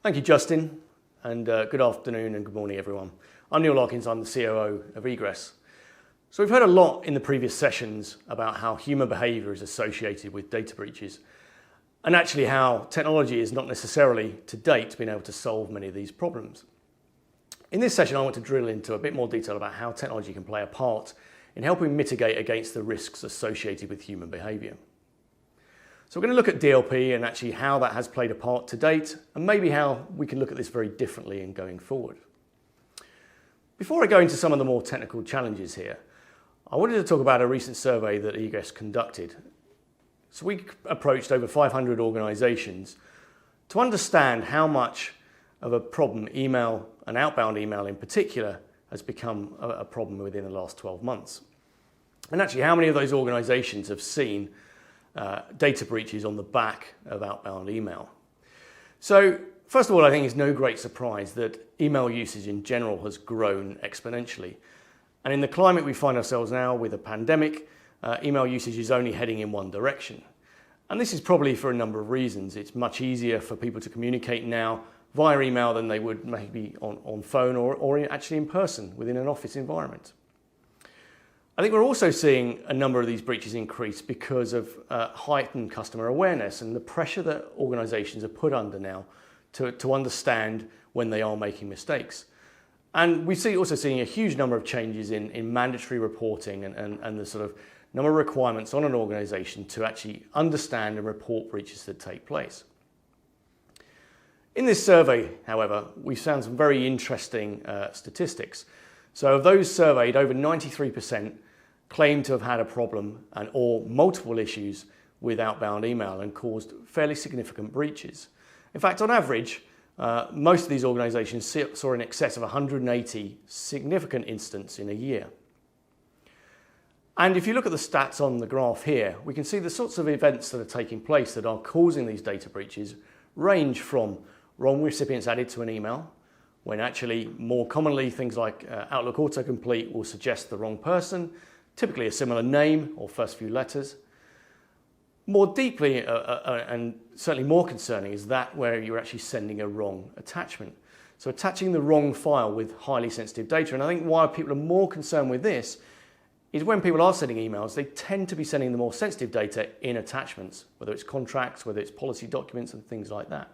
Thank you, Justin, and good afternoon and good morning, everyone. I'm Neil Larkins, I'm the COO of Egress. So we've heard a lot in the previous sessions about how human behaviour is associated with data breaches, and actually how technology is not necessarily, to date, been able to solve many of these problems. In this session, I want to drill into a bit more detail about how technology can play a part in helping mitigate against the risks associated with human behaviour. So we're going to look at DLP and actually how that has played a part to date, and maybe how we can look at this very differently in going forward. Before I go into some of the more technical challenges here, I wanted to talk about a recent survey that Egress conducted. So we approached over 500 organisations to understand how much of a problem email, and outbound email in particular, has become a problem within the last 12 months. And actually how many of those organisations have seen data breaches on the back of outbound email. So first of all, I think it's no great surprise that email usage in general has grown exponentially. And in the climate we find ourselves now with a pandemic, email usage is only heading in one direction. And this is probably for a number of reasons. It's much easier for people to communicate now via email than they would maybe on phone or actually in person within an office environment. I think we're also seeing a number of these breaches increase because of heightened customer awareness and the pressure that organisations are put under now to understand when they are making mistakes. And we also seeing a huge number of changes in mandatory reporting and the sort of number of requirements on an organisation to actually understand and report breaches that take place. In this survey, however, we found some very interesting statistics. So of those surveyed, over 93% claimed to have had a problem or multiple issues with outbound email and caused fairly significant breaches. In fact, on average, most of these organisations saw in excess of 180 significant incidents in a year. And if you look at the stats on the graph here, we can see the sorts of events that are taking place that are causing these data breaches range from wrong recipients added to an email, when actually more commonly things like Outlook autocomplete will suggest the wrong person, typically a similar name or first few letters. More deeply and certainly more concerning is that where you're actually sending a wrong attachment. So attaching the wrong file with highly sensitive data. And I think why people are more concerned with this is when people are sending emails, they tend to be sending the more sensitive data in attachments, whether it's contracts, whether it's policy documents and things like that.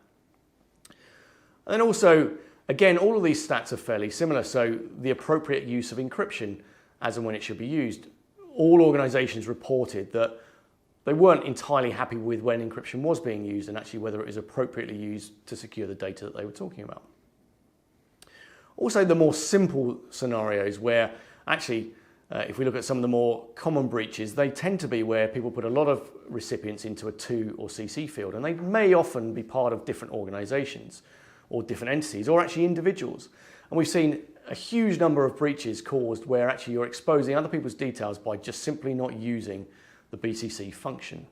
And then also, again, all of these stats are fairly similar. So the appropriate use of encryption as and when it should be used. All organisations reported that they weren't entirely happy with when encryption was being used and actually whether it was appropriately used to secure the data that they were talking about. Also, the more simple scenarios where actually, if we look at some of the more common breaches, they tend to be where people put a lot of recipients into a to or CC field, and they may often be part of different organisations or different entities or actually individuals. And we've seen a huge number of breaches caused where actually you're exposing other people's details by just simply not using the BCC function.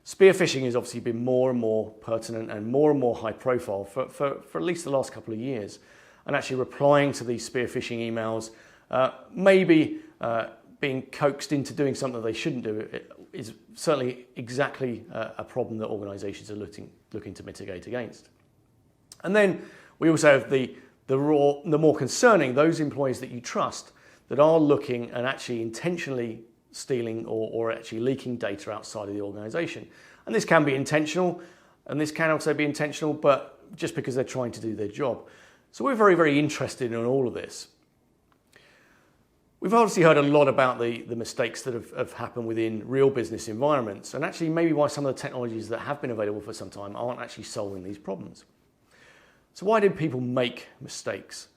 Spear phishing has obviously been more and more pertinent and more high profile for at least the last couple of years. And actually replying to these spear phishing emails, maybe being coaxed into doing something they shouldn't do, is certainly exactly a problem that organisations are looking to mitigate against. And then we also have the more concerning, those employees that you trust that are looking and actually intentionally stealing or actually leaking data outside of the organisation. And this can be intentional, and this can also be intentional, but just because they're trying to do their job. So we're very, very interested in all of this. We've obviously heard a lot about the mistakes that have happened within real business environments, and actually maybe why some of the technologies that have been available for some time aren't actually solving these problems. So why did people make mistakes?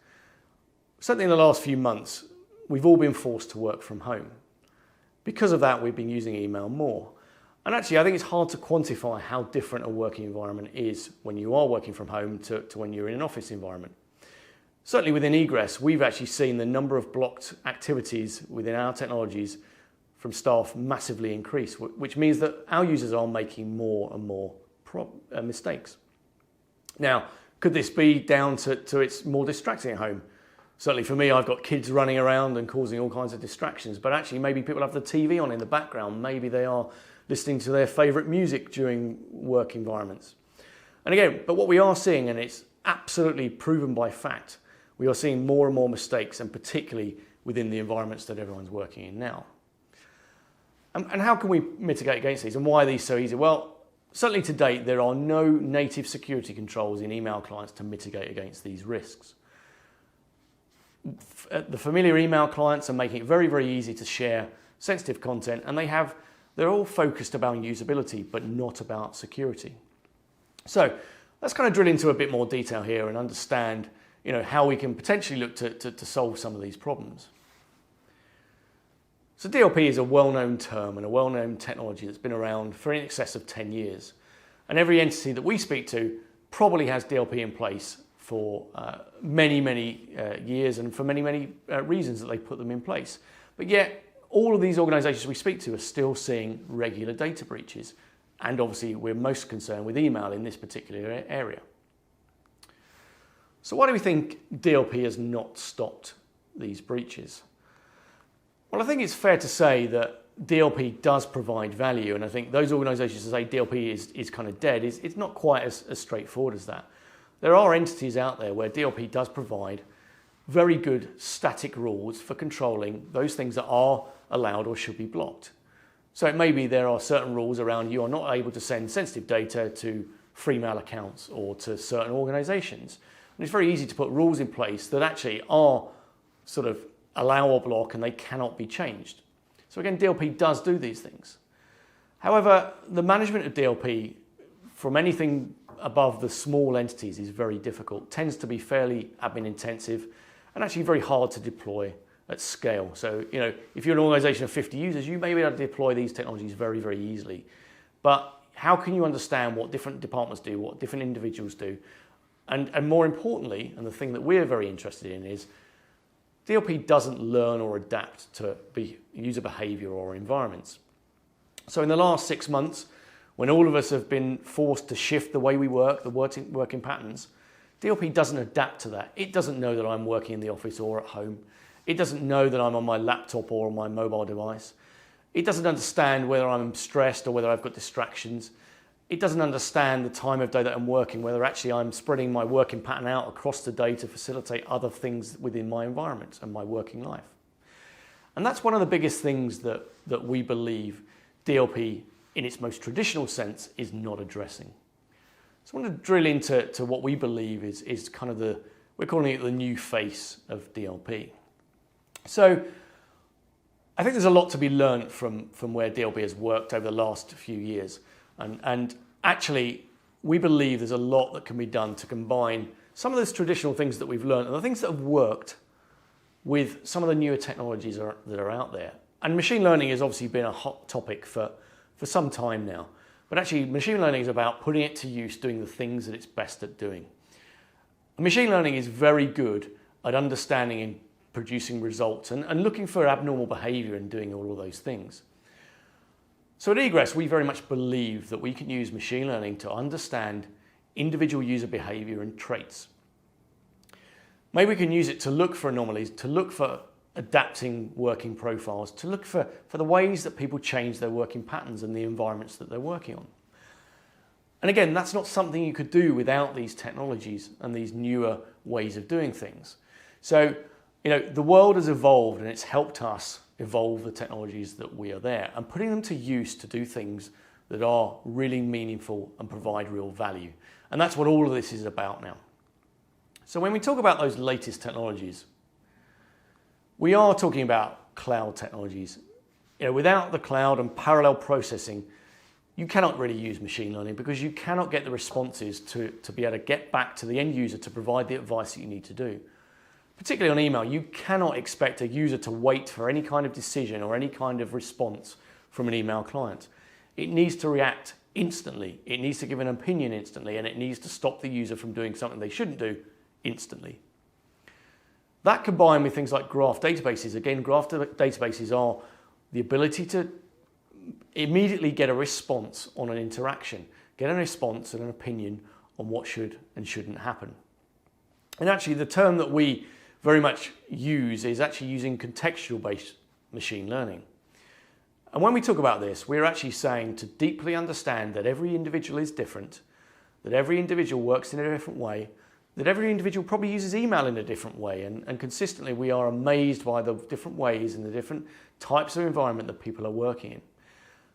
Certainly in the last few months, we've all been forced to work from home. Because of that, we've been using email more. And actually, I think it's hard to quantify how different a working environment is when you are working from home to when you're in an office environment. Certainly within Egress, we've actually seen the number of blocked activities within our technologies from staff massively increase, which means that our users are making more and more mistakes. Now, could this be down to it's more distracting at home? Certainly for me, I've got kids running around and causing all kinds of distractions, but actually maybe people have the TV on in the background. Maybe they are listening to their favourite music during work environments. And again, but what we are seeing, and it's absolutely proven by fact, we are seeing more and more mistakes, and particularly within the environments that everyone's working in now. And how can we mitigate against these, and why are these so easy? Well, certainly to date, there are no native security controls in email clients to mitigate against these risks. The familiar email clients are making it very, very easy to share sensitive content, and they're all focused about usability, but not about security. So let's kind of drill into a bit more detail here and understand, how we can potentially look to solve some of these problems. So DLP is a well-known term and a well-known technology that's been around for in excess of 10 years. And every entity that we speak to probably has DLP in place for many, many years, and for many, many reasons that they put them in place. But yet, all of these organizations we speak to are still seeing regular data breaches. And obviously, we're most concerned with email in this particular area. So why do we think DLP has not stopped these breaches? Well, I think it's fair to say that DLP does provide value, and I think those organizations that say DLP is kind of dead, it's not quite as straightforward as that. There are entities out there where DLP does provide very good static rules for controlling those things that are allowed or should be blocked. So it may be there are certain rules around you are not able to send sensitive data to free mail accounts or to certain organizations. And it's very easy to put rules in place that actually are sort of allow or block, and they cannot be changed. So again, DLP does do these things. However, the management of DLP from anything above the small entities is very difficult, tends to be fairly admin intensive, and actually very hard to deploy at scale. So, if you're an organization of 50 users, you may be able to deploy these technologies very, very easily. But how can you understand what different departments do, what different individuals do? And more importantly, and the thing that we're very interested in, is DLP doesn't learn or adapt to user behavior or environments. So in the last 6 months, when all of us have been forced to shift the way we work, the working patterns, DLP doesn't adapt to that. It doesn't know that I'm working in the office or at home. It doesn't know that I'm on my laptop or on my mobile device. It doesn't understand whether I'm stressed or whether I've got distractions. It doesn't understand the time of day that I'm working, whether actually I'm spreading my working pattern out across the day to facilitate other things within my environment and my working life. And that's one of the biggest things that we believe DLP, in its most traditional sense, is not addressing. So I want to drill into what we believe is kind of we're calling it the new face of DLP. So I think there's a lot to be learned from where DLP has worked over the last few years. And actually, we believe there's a lot that can be done to combine some of those traditional things that we've learned and the things that have worked with some of the newer technologies that are out there. And machine learning has obviously been a hot topic for some time now. But actually, machine learning is about putting it to use, doing the things that it's best at doing. Machine learning is very good at understanding and producing results and looking for abnormal behavior and doing all of those things. So at Egress, we very much believe that we can use machine learning to understand individual user behavior and traits. Maybe we can use it to look for anomalies, to look for adapting working profiles, to look for the ways that people change their working patterns and the environments that they're working on. And again, that's not something you could do without these technologies and these newer ways of doing things. So, the world has evolved, and it's helped us evolve the technologies that we are there and putting them to use to do things that are really meaningful and provide real value. And that's what all of this is about now. So when we talk about those latest technologies, we are talking about cloud technologies. Without the cloud and parallel processing, you cannot really use machine learning because you cannot get the responses to be able to get back to the end user to provide the advice that you need to do. Particularly on email, you cannot expect a user to wait for any kind of decision or any kind of response from an email client. It needs to react instantly. It needs to give an opinion instantly, and it needs to stop the user from doing something they shouldn't do instantly. That combined with things like graph databases. Again, graph databases are the ability to immediately get a response on an interaction, get a response and an opinion on what should and shouldn't happen. And actually, the term that we very much use is actually using contextual-based machine learning. And when we talk about this, we're actually saying to deeply understand that every individual is different, that every individual works in a different way, that every individual probably uses email in a different way, and consistently we are amazed by the different ways and the different types of environment that people are working in.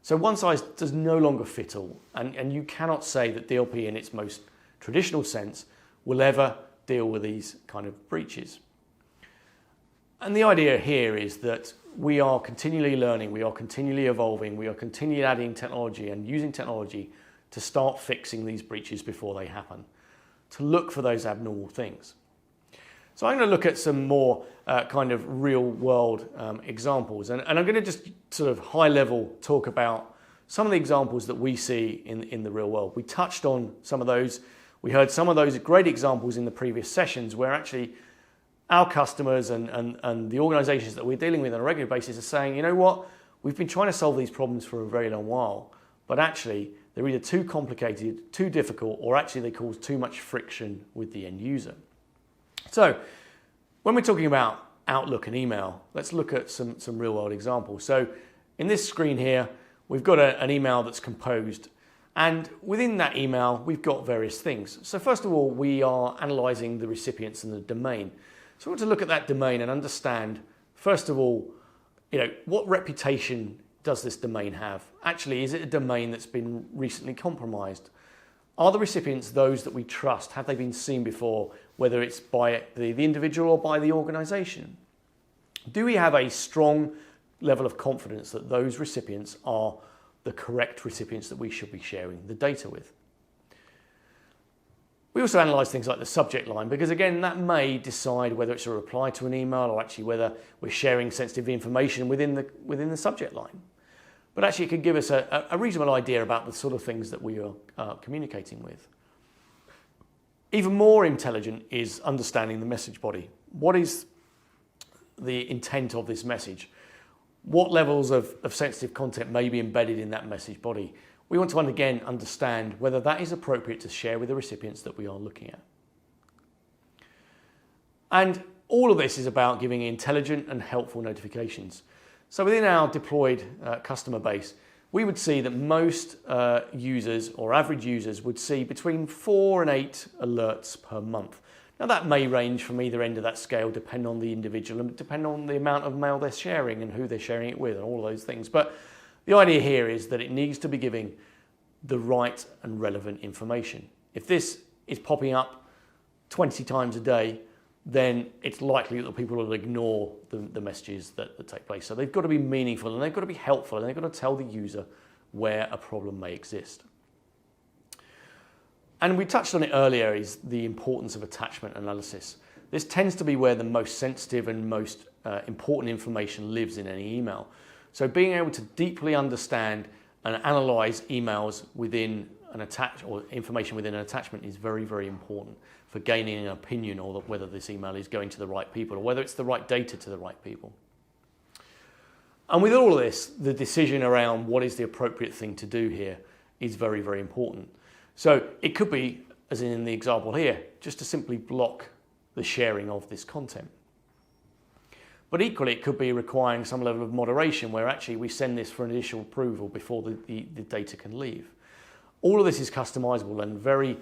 So one size does no longer fit all, and you cannot say that DLP in its most traditional sense will ever deal with these kind of breaches. And the idea here is that we are continually learning, we are continually evolving, we are continually adding technology and using technology to start fixing these breaches before they happen, to look for those abnormal things. So I'm going to look at some more kind of real world examples, and I'm going to just sort of high level talk about some of the examples that we see in the real world. We touched on some of those. We heard some of those great examples in the previous sessions where actually our customers and the organizations that we're dealing with on a regular basis are saying, you know what, we've been trying to solve these problems for a very long while, but actually they're either too complicated, too difficult, or actually they cause too much friction with the end user. So when we're talking about Outlook and email, let's look at some real world examples. So in this screen here, we've got an email that's composed, and within that email, we've got various things. So first of all, we are analyzing the recipients and the domain. So we want to look at that domain and understand, first of all, what reputation does this domain have? Actually, is it a domain that's been recently compromised? Are the recipients those that we trust? Have they been seen before, whether it's by the individual or by the organization? Do we have a strong level of confidence that those recipients are the correct recipients that we should be sharing the data with? We also analyse things like the subject line, because again, that may decide whether it's a reply to an email or actually whether we're sharing sensitive information within the subject line. But actually it could give us a reasonable idea about the sort of things that we are communicating with. Even more intelligent is understanding the message body. What is the intent of this message? What levels of sensitive content may be embedded in that message body? We want to again understand whether that is appropriate to share with the recipients that we are looking at. And all of this is about giving intelligent and helpful notifications. So within our deployed customer base, we would see that most users or average users would see between 4 and 8 alerts per month. Now that may range from either end of that scale, depend on the individual and depend on the amount of mail they're sharing and who they're sharing it with and all of those things. But the idea here is that it needs to be giving the right and relevant information. If this is popping up 20 times a day, then it's likely that people will ignore the messages that take place. So they've got to be meaningful and they've got to be helpful and they've got to tell the user where a problem may exist. And we touched on it earlier, is the importance of attachment analysis. This tends to be where the most sensitive and most important information lives in any email. So being able to deeply understand and analyze emails within an or information within an attachment is very, very important for gaining an opinion on whether this email is going to the right people or whether it's the right data to the right people. And with all of this, the decision around what is the appropriate thing to do here is very, very important. So it could be, as in the example here, just to simply block the sharing of this content. But equally, it could be requiring some level of moderation where actually we send this for initial approval before the data can leave. All of this is customizable and very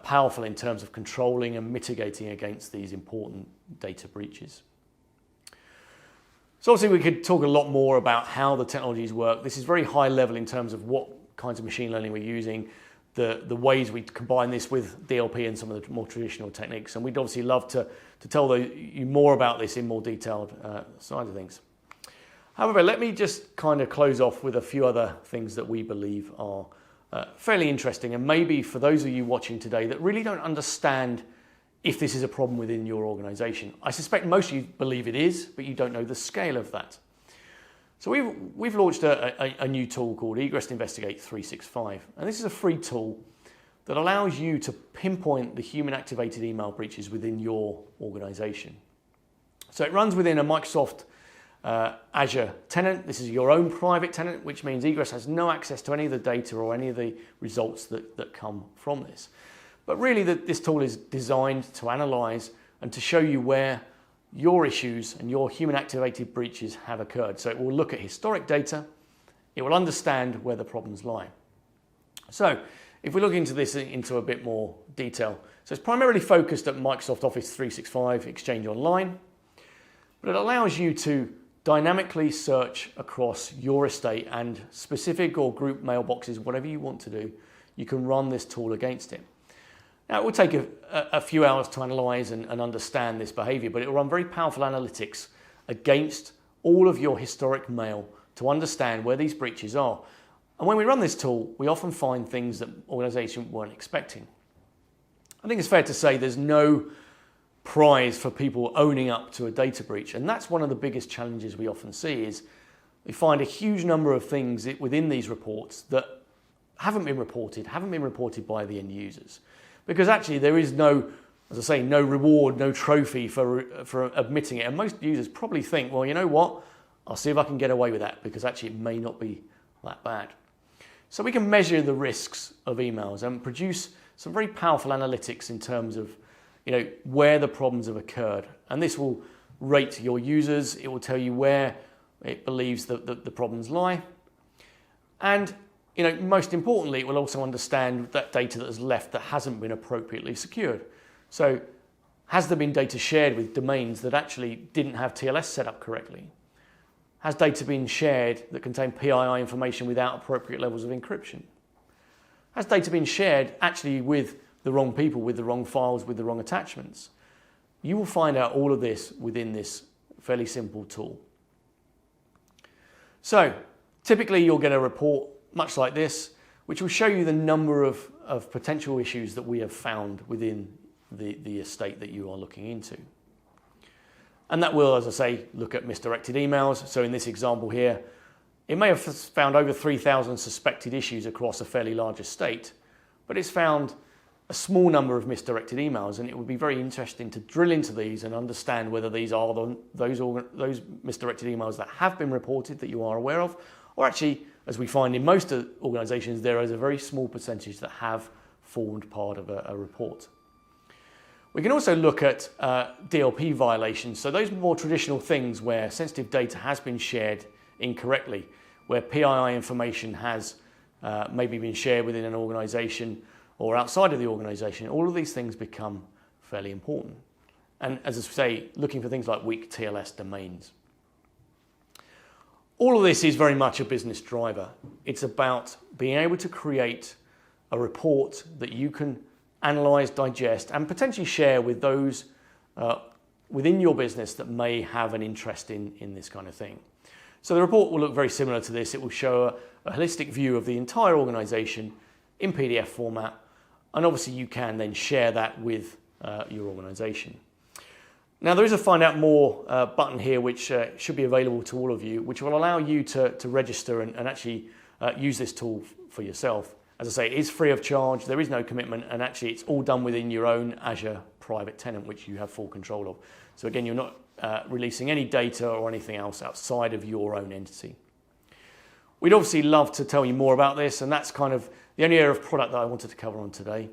powerful in terms of controlling and mitigating against these important data breaches. So obviously we could talk a lot more about how the technologies work. This is very high level in terms of what kinds of machine learning we're using, the ways we combine this with DLP and some of the more traditional techniques. And we'd obviously love to tell you more about this in more detailed side of things. However, let me just kind of close off with a few other things that we believe are fairly interesting, and maybe for those of you watching today that really don't understand if this is a problem within your organization. I suspect most of you believe it is, but you don't know the scale of that. So we've launched a new tool called Egress Investigate 365, and this is a free tool that allows you to pinpoint the human-activated email breaches within your organization. So it runs within a Microsoft Azure tenant. This is your own private tenant, which means Egress has no access to any of the data or any of the results that come from this. But really, this tool is designed to analyze and to show you where your issues and your human-activated breaches have occurred. So it will look at historic data. It will understand where the problems lie. So if we look into this into a bit more detail, so it's primarily focused at Microsoft Office 365 Exchange Online, but it allows you to dynamically search across your estate and specific or group mailboxes, whatever you want to do, you can run this tool against it. Now, it will take a few hours to analyze and understand this behavior, but it will run very powerful analytics against all of your historic mail to understand where these breaches are. And when we run this tool, we often find things that organizations weren't expecting. I think it's fair to say there's no prize for people owning up to a data breach, and that's one of the biggest challenges we often see is we find a huge number of things within these reports that haven't been reported by the end users. Because actually there is no, as I say, no reward, no trophy for admitting it. And most users probably think, well, you know what? I'll see if I can get away with that because actually it may not be that bad. So we can measure the risks of emails and produce some very powerful analytics in terms of, where the problems have occurred. And this will rate your users. It will tell you where it believes that the problems lie. And most importantly, it will also understand that data that is left that hasn't been appropriately secured. So has there been data shared with domains that actually didn't have TLS set up correctly? Has data been shared that contained PII information without appropriate levels of encryption? Has data been shared actually with the wrong people, with the wrong files, with the wrong attachments? You will find out all of this within this fairly simple tool. So typically you'll get a report much like this, which will show you the number of potential issues that we have found within the estate that you are looking into. And that will, as I say, look at misdirected emails. So in this example here, it may have found over 3,000 suspected issues across a fairly large estate, but it's found a small number of misdirected emails, and it would be very interesting to drill into these and understand whether these are those misdirected emails that have been reported that you are aware of, or actually, as we find in most organizations, there is a very small percentage that have formed part of a report. We can also look at DLP violations. So those more traditional things where sensitive data has been shared incorrectly, where PII information has maybe been shared within an organization or outside of the organization, all of these things become fairly important. And as I say, looking for things like weak TLS domains. All of this is very much a business driver. It's about being able to create a report that you can analyze, digest, and potentially share with those within your business that may have an interest in this kind of thing. So the report will look very similar to this. It will show a holistic view of the entire organization in PDF format, and obviously you can then share that with your organization. Now there is a find out more button here which should be available to all of you, which will allow you to register and actually use this tool for yourself. As I say, it is free of charge, there is no commitment, and actually it's all done within your own Azure private tenant, which you have full control of. So again, you're not releasing any data or anything else outside of your own entity. We'd obviously love to tell you more about this, and that's kind of the only area of product that I wanted to cover on today.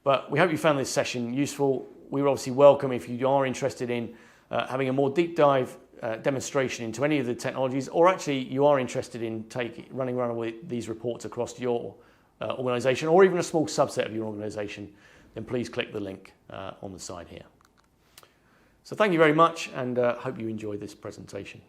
But we hope you found this session useful. We would obviously welcome if you are interested in having a more deep dive demonstration into any of the technologies, or actually you are interested in running around with these reports across your organization, or even a small subset of your organization, then please click the link on the side here. So thank you very much, and hope you enjoyed this presentation.